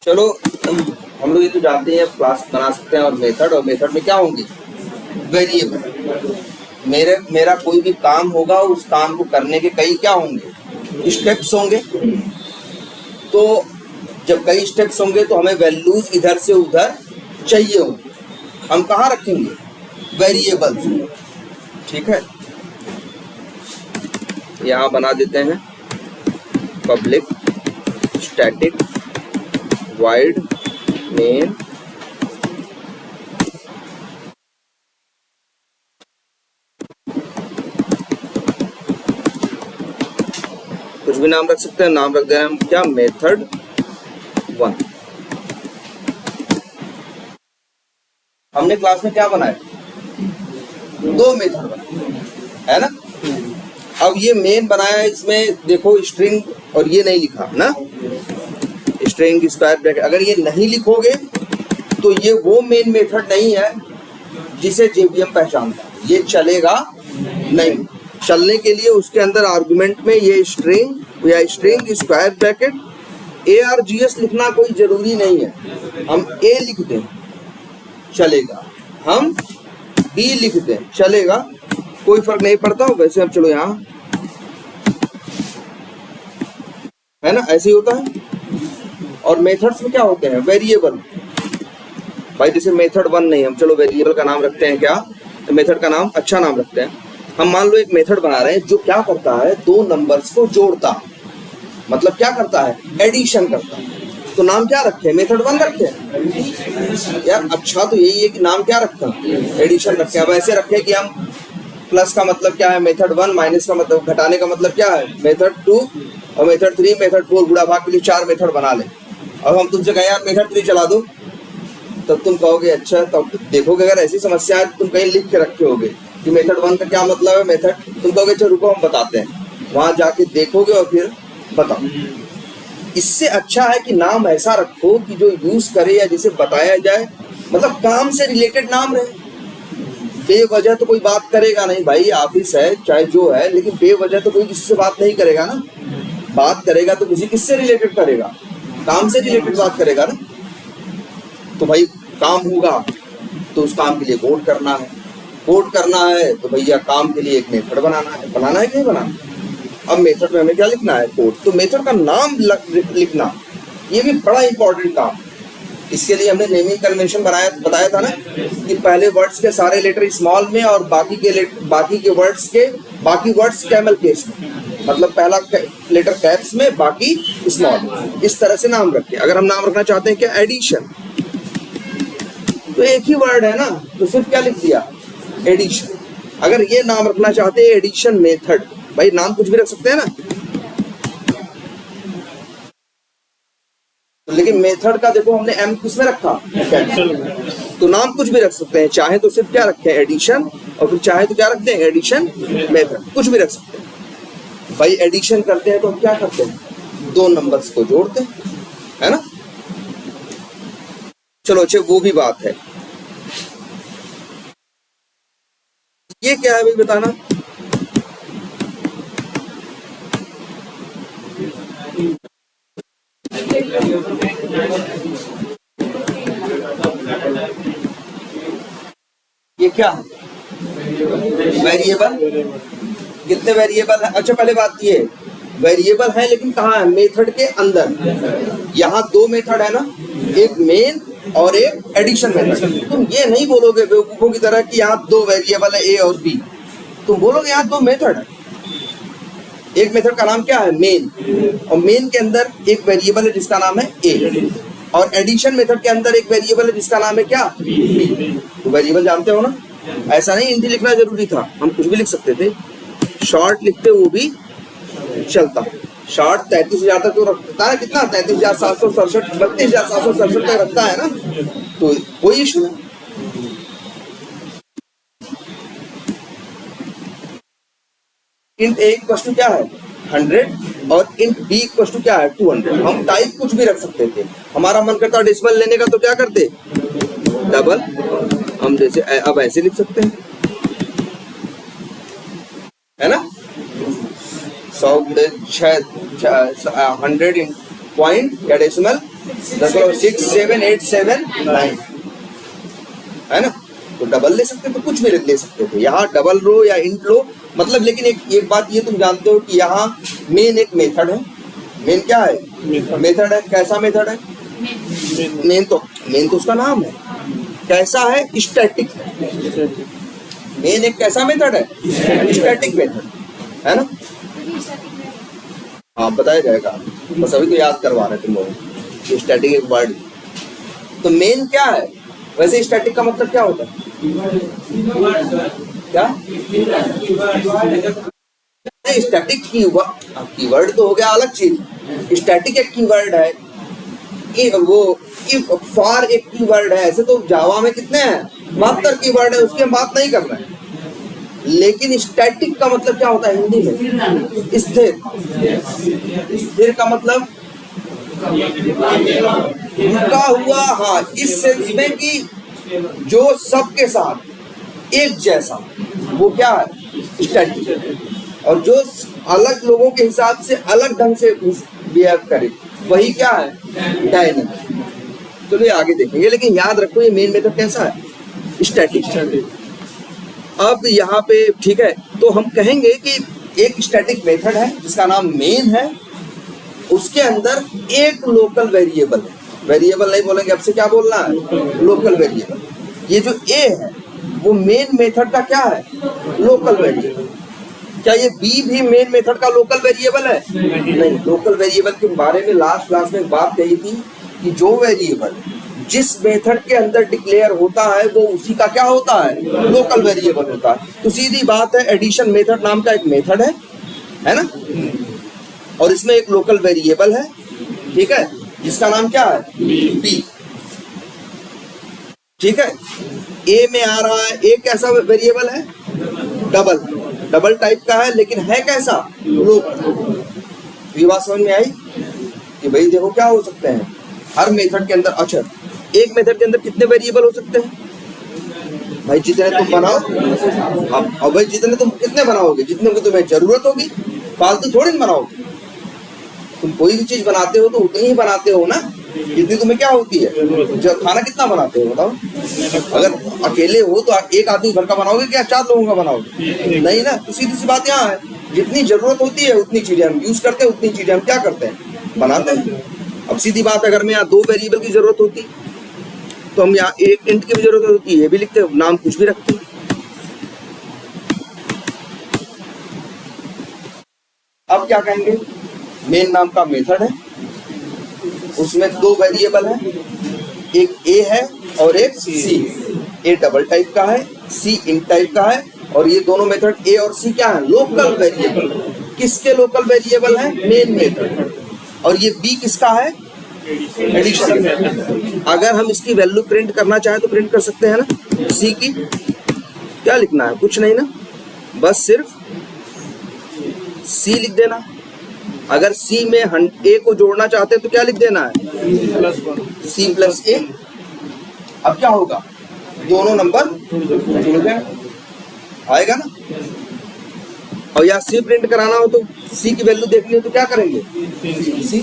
चलो हम लोग ये तो जानते हैं क्लास बना सकते हैं और मेथड में क्या होंगे वेरिएबल। मेरा कोई भी काम होगा उस काम को करने के कई क्या होंगे स्टेप्स होंगे। तो जब कई स्टेप्स होंगे तो हमें वैल्यूज इधर से उधर चाहिए होंगे। हम कहाँ रखेंगे वेरिएबल्स। ठीक है, यहाँ बना देते हैं पब्लिक स्टैटिक वाइड मेन कुछ भी नाम रख सकते हैं। नाम रख दें हम क्या मेथड 1। हमने क्लास में क्या बनाया 2 मेथड बनाए है ना। अब ये मेन बनाया, इसमें देखो स्ट्रिंग और ये नहीं लिखा ना, स्ट्रिंग स्क्वायर ब्रैकेट। अगर ये नहीं लिखोगे तो ये वो मेन मेथड नहीं है जिसे जेवीएम पहचानता है, ये चलेगा नहीं। चलने के लिए उसके अंदर आर्गुमेंट में ये स्ट्रिंग या स्ट्रिंग स्क्वायर ब्रैकेट ARGS लिखना कोई जरूरी नहीं है। हम A लिख दें चलेगा, हम B लिख दें चलेगा, कोई फर्क नहीं पड़ता। वैसे अब चलो यहाँ है ना, ऐसे ही होता है। और मेथड्स में क्या होते हैं वेरिएबल। भाई जैसे मेथड 1 नहीं, हम चलो वेरिएबल का नाम रखते हैं क्या, तो मेथड का नाम अच्छा नाम रखते हैं। हम मान लो एक मेथड बना रहे हैं जो क्या करता है 2 नंबर्स को जोड़ता, मतलब क्या करता है एडिशन करता है। तो नाम क्या रखे मेथड 1 रखे यार। अच्छा तो यही है कि नाम क्या रखा एडिशन रखे। अब ऐसे रखे कि हम प्लस का मतलब क्या है मेथड 1, माइनस का मतलब घटाने का मतलब क्या है मेथड 2, और मेथड 3 मेथड 4 गुणा भाग के लिए 4 मेथड बना ले। अब हम तुमसे कहें यार मेथड 3 चला दो, तब तुम कहोगे अच्छा। तब देखोगे अगर ऐसी समस्या है तुम कहीं लिख के रखे होगे कि मेथड 1 का क्या मतलब है मेथड, तुम कहोगे अच्छा रुको हम बताते हैं, वहां जाके देखोगे और फिर बताओ। इससे अच्छा है कि नाम ऐसा रखो कि जो यूज करे या जिसे बताया जाए मतलब काम से रिलेटेड नाम रहे। बेवजह तो कोई बात करेगा नहीं भाई, ऑफिस है चाहे जो है, लेकिन बेवजह तो कोई किसी से बात नहीं करेगा ना। बात करेगा तो किसी किससे रिलेटेड करेगा, काम से रिलेटेड बात करेगा ना। तो भाई काम होगा तो उस काम के लिए कोड करना है, कोड करना है तो भैया काम के लिए एक मेथड बनाना है कि नहीं बनाना। अब मेथड में हमें क्या लिखना है कोड, तो मेथड का नाम लिखना ये भी बड़ा इंपॉर्टेंट काम। इसके लिए हमने नेमिंग कन्वेंशन बताया था ना कि पहले वर्ड्स के सारे लेटर स्मॉल में और बाकी वर्ड्स कैमल केस में, मतलब पहला लेटर कैप्स में बाकी स्मॉल। इस तरह से नाम रखें। अगर हम नाम रखना चाहते हैं क्या एडिशन, तो एक ही वर्ड है ना, तो सिर्फ क्या लिख दिया एडिशन। अगर ये नाम रखना चाहते हैं एडिशन मेथड, भाई नाम कुछ भी रख सकते हैं ना, तो लेकिन मेथड का देखो हमने M किसमें रखा तो नाम कुछ भी रख सकते हैं। चाहे तो सिर्फ क्या रखें एडिशन, और फिर चाहे तो क्या रखते हैं एडिशन मेथड, कुछ भी रख सकते हैं। भाई एडिशन करते हैं तो हम क्या करते हैं 2 नंबर्स को जोड़ते हैं, है ना। चलो अच्छा वो भी बात है। ये क्या है भाई बताना, ये क्या वेरिएबल। कितने वेरिएबल है, अच्छा पहले बात ये वेरिएबल है लेकिन कहाँ है मेथड के अंदर। यहाँ 2 मेथड है ना, एक मेन और एक एडिशन मेथड। तुम ये नहीं बोलोगे बेवकूफों की तरह कि यहाँ 2 वेरिएबल है A और B, तुम बोलोगे यहाँ 2 मेथड है। एक मेथड का नाम क्या है मेन, और मेन के अंदर एक वेरिएबल है जिसका नाम है A, और एडिशन मेथड के अंदर एक वेरिएबल है जिसका नाम है क्या B। तो वेरिएबल जानते हो ना, ऐसा नहीं हिंदी लिखना जरूरी था, हम कुछ भी लिख सकते थे। शॉर्ट लिखते वो भी चलता। शॉर्ट 33,000 तक तो रखता है, कितना 33,767 32,767 तक रखता है ना, तो कोई इशू नहीं। इंट A इक्वल टू क्या है 100 और इंट B इक्वल टू क्या है 200। हम टाइप कुछ भी रख सकते थे, हमारा मन करता डेसिमल लेने का तो क्या करते डबल, हम जैसे अब ऐसे लिख सकते हैं, है ना। 100 100 पॉइंट या डेसिमल 0.67879 है ना। तो डबल ले सकते तो कुछ भी ले सकते थे, यहाँ डबल लो या इंट लो मतलब। लेकिन एक बात ये तुम जानते हो कि यहाँ मेन एक मेथड है। मेन क्या है? मेथड है। कैसा मेथड है? मेन तो उसका नाम है। कैसा है? स्टैटिक। मेन एक कैसा मेथड है? स्टैटिक मेथड है ना। हाँ बताया जाएगा, बस अभी तो याद करवा रहे तुम लोग। स्टैटिक एक वर्ड। तो मेन क्या है? वैसे स्टैटिक का मतलब क्या होता है? क्या स्टैटिक कीवर्ड तो हो गया अलग चीज। स्टैटिक एक कीवर्ड है, वो फॉर एक कीवर्ड है। ऐसे तो जावा में कितने हैं? 72 कीवर्ड है, उसकी हम बात नहीं कर रहे हैं। लेकिन स्टैटिक का मतलब क्या होता है हिंदी में? स्थिर। स्थिर का मतलब रुका हुआ। हाँ, इस सेंस में कि जो सबके साथ एक जैसा, वो क्या है? स्टैटिक। और जो अलग लोगों के हिसाब से अलग ढंग से बिहेव करे, वही क्या है? डायनेमिक। चलिए आगे देखेंगे, लेकिन याद रखो ये मेन मेथड कैसा है? स्टैटिक। अब यहाँ पे ठीक है, तो हम कहेंगे कि एक स्टैटिक मेथड है जिसका नाम मेन है, उसके अंदर एक लोकल वेरिएबल है। वेरिएबल नहीं बोलेंगे, अब से क्या बोलना है? Local variable. ये जो ए है वो मेन मेथड का क्या है? Local variable. क्या ये बी भी मेन मेथड का लोकल वेरिएबल है? नहीं। लोकल वेरिएबल के बारे में लास्ट क्लास में बात कही थी कि जो वेरिएबल जिस मेथड के अंदर डिक्लेयर होता है वो उसी का क्या होता है? लोकल वेरिएबल होता है। तो सीधी बात है, एडिशन मेथड नाम का एक मेथड है ना, और इसमें एक लोकल वेरिएबल है, ठीक है, जिसका नाम क्या है? बी। ठीक है, ए में आ रहा है। ए कैसा वेरिएबल है? डबल टाइप का है, लेकिन है कैसा? लोकल। ये बात समझ में आई कि भाई देखो क्या हो सकते हैं हर मेथड के अंदर। अच्छा, एक मेथड के अंदर कितने वेरिएबल हो सकते हैं? भाई जितने तुम बनाओ। अब भाई जितने तुम कितने बनाओगे? जितने की तुम्हें जरूरत होगी, फालतू थोड़ी ना बनाओगे। तुम कोई भी चीज बनाते हो तो उतनी ही बनाते हो ना जितनी तुम्हें क्या होती है। जब खाना कितना बनाते हो बताओ? अगर अकेले हो तो एक आदमी भर का बनाओगे क्या 4 लोगों का बनाओगे? नहीं ना। तो सीधी सी बात यहाँ है, जितनी जरूरत होती है उतनी चीजें हम यूज करते हैं, उतनी चीजें हम क्या करते हैं? बनाते हैं। अब सीधी बात, अगर मैं यहाँ 2 वेरिएबल की जरूरत होती तो हम यहाँ एक इंट की भी जरूरत होती है, ये भी लिखते, नाम कुछ भी रखते। अब क्या कहेंगे? मेन नाम का मेथड है, उसमें 2 वेरिएबल है, एक ए है और एक सी। ए डबल टाइप का है, सी इंट टाइप का है, और ये दोनों मेथड ए और सी क्या है? Local variable. किसके लोकल वेरिएबल है? Main method. और ये बी किसका है? एडिशन। अगर हम इसकी वैल्यू प्रिंट करना चाहें तो प्रिंट कर सकते हैं ना। सी की क्या लिखना है? कुछ नहीं ना, बस सिर्फ सी लिख देना। अगर सी में ए को जोड़ना चाहते हैं तो क्या लिख देना है? सी प्लस ए। अब क्या होगा? दोनों नंबर जुड़ गए, आएगा ना। और या सी प्रिंट कराना हो तो सी की वैल्यू देखनी हो तो क्या करेंगे? सी।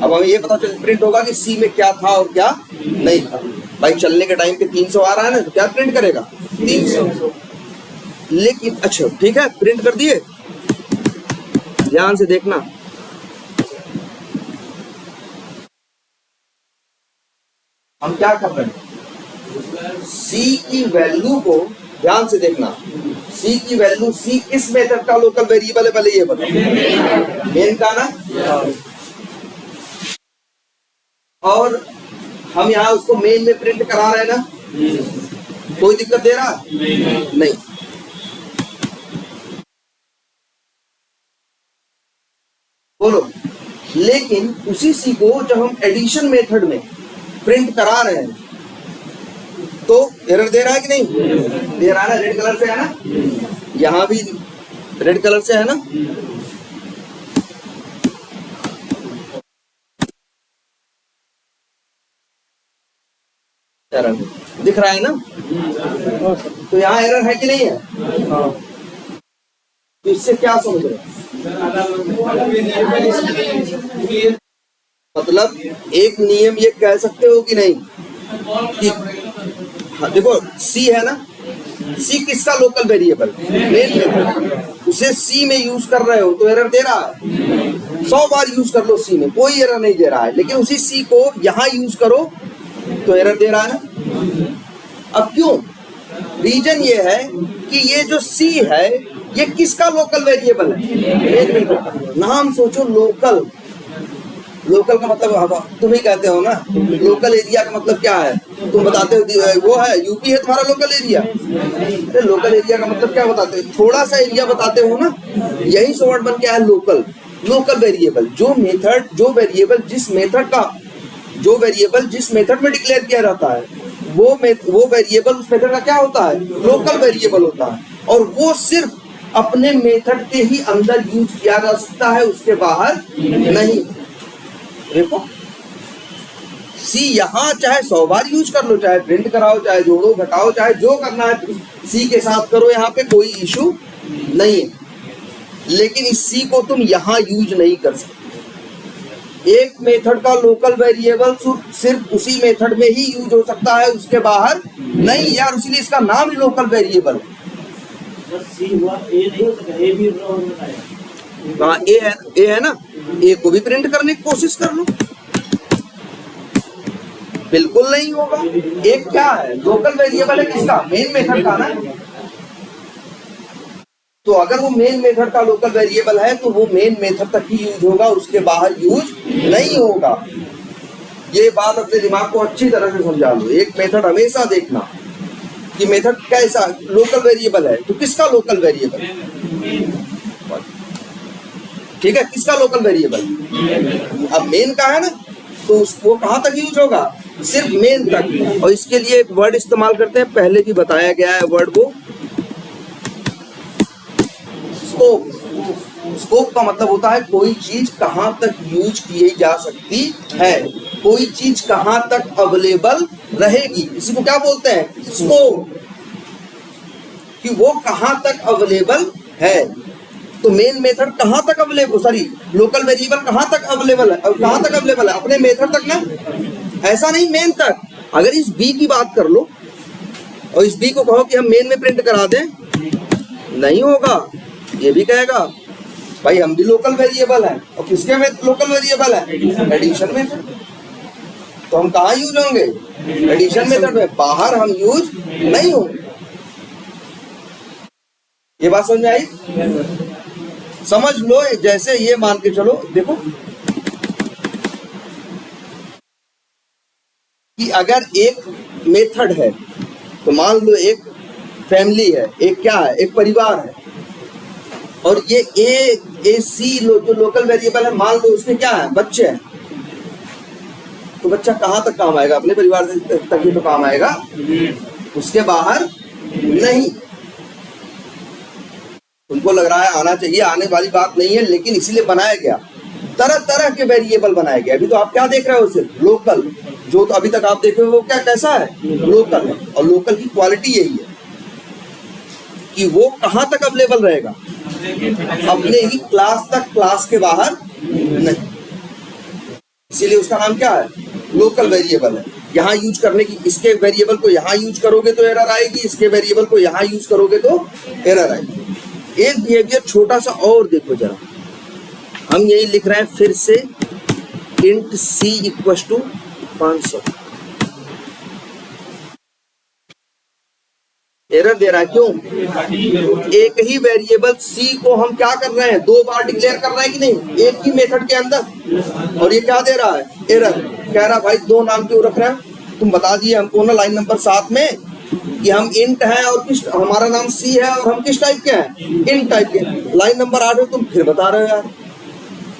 अब हमें ये पता चल प्रिंट होगा कि सी में क्या था और क्या नहीं था। भाई चलने के टाइम पे 300 आ रहा है ना, तो क्या प्रिंट करेगा? 300। लेकिन अच्छा ठीक है, प्रिंट कर दिए। ध्यान से देखना, हम क्या कर रहे हैं? सी की वैल्यू को ध्यान से देखना। सी की वैल्यू, सी किस मेथड का लोकल वेरिएबल है पहले ये बताओ? मेन का ना। और हम यहाँ उसको मेन में प्रिंट करा रहे हैं ना, कोई दिक्कत दे रहा? नहीं। बोलो। लेकिन उसी सी को जब हम एडिशन मेथड में प्रिंट करा रहे हैं तो एरर दे रहा है कि नहीं? दे रहा है ना। रेड कलर से है ना, यहाँ भी रेड कलर से है ना। एरर दिख रहा है ना, तो यहाँ एरर है कि नहीं है? तो इससे क्या समझ रहे हैं? मतलब एक नियम ये कह सकते हो कि नहीं कि हाँ, देखो सी है ना, सी किसका लोकल वेरिएबल, मेन मेथड, उसे सी में यूज कर रहे हो तो एरर दे रहा है। 100 बार यूज कर लो सी में, कोई एरर नहीं दे रहा है, लेकिन उसी सी को यहां यूज करो तो एरर दे रहा है ना। अब क्यों? रीजन ये है कि ये जो सी है ये किसका लोकल वेरिएबल है, नाम सोचो लोकल। लोकल का मतलब तुम ही कहते हो ना, लोकल एरिया का मतलब क्या है, तुम बताते हो वो है यूपी है तुम्हारा लोकल एरिया। अरे लोकल एरिया का मतलब क्या बताते हो, थोड़ा सा एरिया बताते हो ना, यही से वर्ड बन के है लोकल। लोकल वेरिएबल जो वेरिएबल जिस मेथड में डिक्लेयर किया जाता है वो वेरिएबल उस मेथड का क्या होता है, लोकल वेरिएबल होता है, और वो सिर्फ अपने मेथड के ही अंदर यूज किया जा सकता है, उसके बाहर नहीं। देखो सी यहां चाहे 100 बार यूज कर लो, चाहे प्रिंट कराओ, चाहे जोड़ो घटाओ, चाहे जो करना है सी के साथ करो, यहाँ पे कोई इशू नहीं है, लेकिन इस सी को तुम यहां यूज नहीं कर सकते। एक मेथड का लोकल वेरिएबल सिर्फ उसी मेथड में ही यूज हो सकता है, उसके बाहर नहीं यार, इसलिए इसका नाम ही लोकल वेरिएबल है। हाँ ए है ना, ए को भी प्रिंट करने की कोशिश कर लो, बिल्कुल नहीं होगा। एक क्या है, लोकल वेरिएबल है किसका, मेन मेथड का ना। तो अगर वो मेन मेथड का लोकल वेरिएबल है तो वो मेन मेथड तक ही यूज होगा, उसके बाहर यूज नहीं होगा। ये बात अपने दिमाग को अच्छी तरह से समझा लो। एक मेथड हमेशा देखना कि मेथड कैसा लोकल वेरिएबल है, तो किसका लोकल वेरिएबल, ठीक है, किसका लोकल वेरिएबल, अब मेन का है ना, तो वो कहां तक यूज होगा, सिर्फ मेन तक। और इसके लिए एक वर्ड इस्तेमाल करते हैं, पहले भी बताया गया है वर्ड को, स्कोप। स्कोप का मतलब होता है कोई चीज कहां तक यूज की जा सकती है, कोई चीज कहां तक अवेलेबल रहेगी, इसी को क्या बोलते हैं, स्कोप, कि वो कहां तक अवेलेबल है। तो मेन मेथड कहां तक अवेलेबल, सॉरी लोकल वेरिएबल कहां तक अवेलेबल है, कहां तक अवेलेबल है, अपने मेथड तक ना, ऐसा नहीं मेन तक। अगर इस बी की बात कर लो और इस बी को कहो कि हम मेन में प्रिंट करा दें, नहीं होगा। ये भी कहेगा भाई हम भी लोकल वेरिएबल हैं, और किसके में लोकल वेरिएबल है, एडिशन में। तो हम कहाँ यूज होंगे, एडिशन मेथड में, बाहर हम यूज नहीं होंगे। ये बात समझ में आई, समझ लो। जैसे ये मान के चलो, देखो कि अगर एक मेथड है तो मान लो एक फैमिली है, एक क्या है, एक परिवार है, और ये ए सी जो लोकल वेरिएबल है, मान लो उसमें क्या है, बच्चे हैं। तो बच्चा कहाँ तक काम आएगा, अपने परिवार तक ही तो काम आएगा, उसके बाहर नहीं। तुमको लग रहा है आना चाहिए, आने वाली बात नहीं है, लेकिन इसीलिए बनाया गया, तरह तरह के वेरिएबल बनाए गए। अभी तो आप क्या देख रहे हो, सिर्फ लोकल, जो तो अभी तक आप देख रहे हो वो क्या कैसा है, लोकल है। और लोकल की क्वालिटी यही है कि वो कहाँ तक अवेलेबल रहेगा, अपने ही क्लास तक, क्लास के बाहर नहीं। इसीलिए उसका नाम क्या है, लोकल वेरिएबल है। यहाँ यूज करने की, इसके वेरिएबल को यहाँ यूज करोगे तो एरर आएगी, इसके वेरिएबल को यहाँ यूज करोगे तो एरर आएगी। एक बिहेवियर छोटा सा और देखो जरा, हम यही लिख रहे हैं फिर से, int c equal to 500, error दे रहा है, क्यों, एक ही वेरिएबल c को हम क्या कर रहे हैं, 2 बार डिक्लेयर कर रहे हैं कि नहीं, एक ही मेथड के अंदर, और ये क्या दे रहा है, एरर। कह रहा भाई 2 नाम क्यों रख रहे हैं, तुम बता दिए हमको ना लाइन नंबर 7 में कि हम इंट हैं और किस, हमारा नाम सी है और हम किस टाइप के हैं, इंट टाइप के। लाइन नंबर 8 में तुम फिर बता रहे हो यार,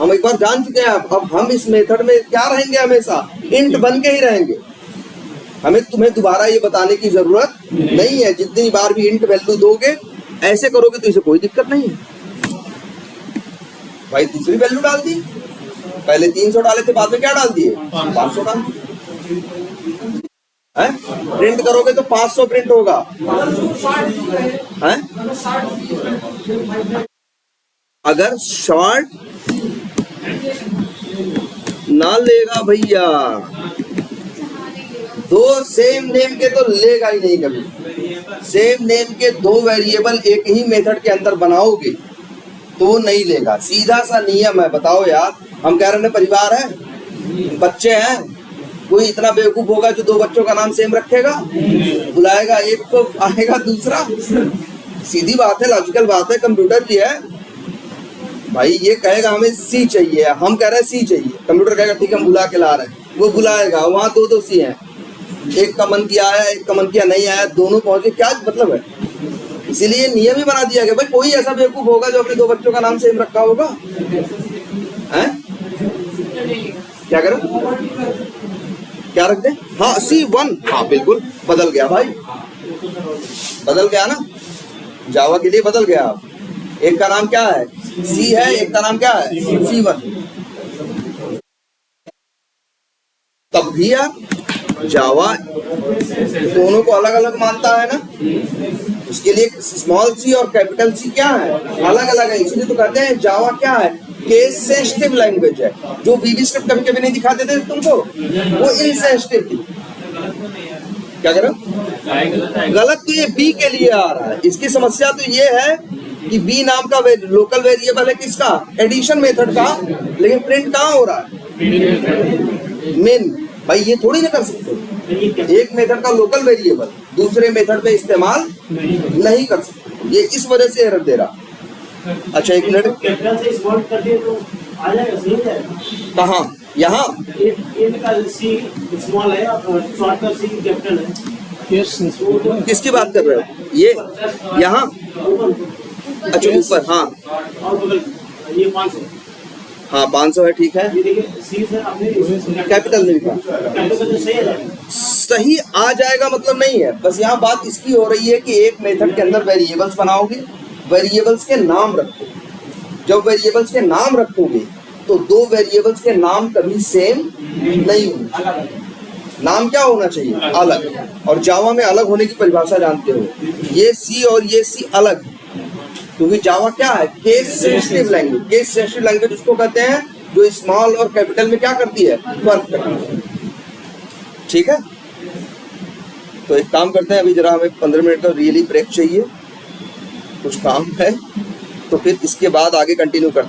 हम एक बार जान चुके हैं, अब हम इस मेथड में क्या रहेंगे, हमेशा इंट बन के ही रहेंगे। हमें तुम्हें दोबारा ये बताने की जरूरत नहीं है, जितनी बार भी इंट वैल्यू दोगे ऐसे करोगे तो इसे कोई दिक्कत नहीं है। भाई दूसरी वैल्यू डाल दी, पहले 300 डाले थे, बाद में क्या डाल दिए, 500 डाल दिए। प्रिंट करोगे तो 500 प्रिंट होगा, है? अगर शॉर्ट ना लेगा भैया, दो सेम नेम के तो लेगा ही नहीं कभी। सेम नेम के दो वेरिएबल एक ही मेथड के अंदर बनाओगे तो वो नहीं लेगा, सीधा सा नियम है। बताओ यार, हम कह रहे हैं परिवार है, बच्चे हैं, कोई इतना बेवकूफ होगा जो दो बच्चों का नाम सेम रखेगा? बुलाएगा एक तो आएगा दूसरा। सीधी बात है, लॉजिकल बात है, कंप्यूटर की है भाई। ये कहेगा हमें सी चाहिए, हम कह रहे हैं सी चाहिए, कंप्यूटर कहेगा ठीक है हम बुला के ला रहे हैं, वो बुलाएगा, वहाँ दो दो सी हैं, एक का मन किया आया, एक का मन किया नहीं आया, दोनों पहुंचे, क्या मतलब है? इसीलिए नियम ही बना दिया गया भाई, कोई ऐसा बेवकूफ होगा जो अपने दो बच्चों का नाम सेम रखा होगा? हैं? क्या करो, क्या रख दे? हाँ C1, हाँ बिल्कुल बदल गया भाई, बदल गया ना, जावा के लिए बदल गया। आप एक का नाम क्या है C है, एक का नाम क्या है C1। तब भी यार जावा दोनों को अलग अलग मानता है ना, उसके लिए स्मॉल सी और कैपिटल सी क्या है, अलग अलग है। इसलिए तो कहते हैं जावा क्या है, केस सेंसिटिव लैंग्वेज है। जो VB स्क्रिप्ट कभी कभी नहीं दिखाते थे तुमको, वो इनसेंसिटिव थी। क्या करो, गलत तो ये बी के लिए आ रहा है। इसकी समस्या तो ये है कि बी नाम का लोकल वेरिएबल है किसका, एडिशन मेथड का, लेकिन प्रिंट कहाँ हो रहा है, मेन। भाई ये थोड़ी ना कर सकते, एक मेथड का लोकल वेरिएबल दूसरे मेथड पे इस्तेमाल नहीं कर सकते, ये इस वजह से एरर दे रहा। अच्छा एक मिनट, कहाँ, यहाँ किसकी बात कर रहे हो, ये यहाँ, अच्छा ऊपर, हाँ हाँ 500 है, ठीक है, कैपिटल में लिखा, सही आ जाएगा मतलब नहीं है। बस यहाँ बात इसकी हो रही है कि एक मेथड के अंदर वेरिएबल्स बनाओगे, वेरिएबल्स के नाम रखो। जब वेरिएबल्स के नाम रखोगे तो दो वेरिएबल्स के नाम कभी सेम नहीं होंगे। नाम क्या होना चाहिए, अलग। और जावा में अलग होने की परिभाषा जानते हो, ये सी और ये सी अलग है, क्योंकि जावा क्या है, case sensitive language. Case sensitive language उसको कहते हैं जो स्मॉल और कैपिटल में क्या करती है, फर्क करती है। ठीक है, तो एक काम करते हैं, अभी जरा हमें 15 मिनट का रियली ब्रेक चाहिए, कुछ काम है, तो फिर इसके बाद आगे कंटिन्यू करते हैं।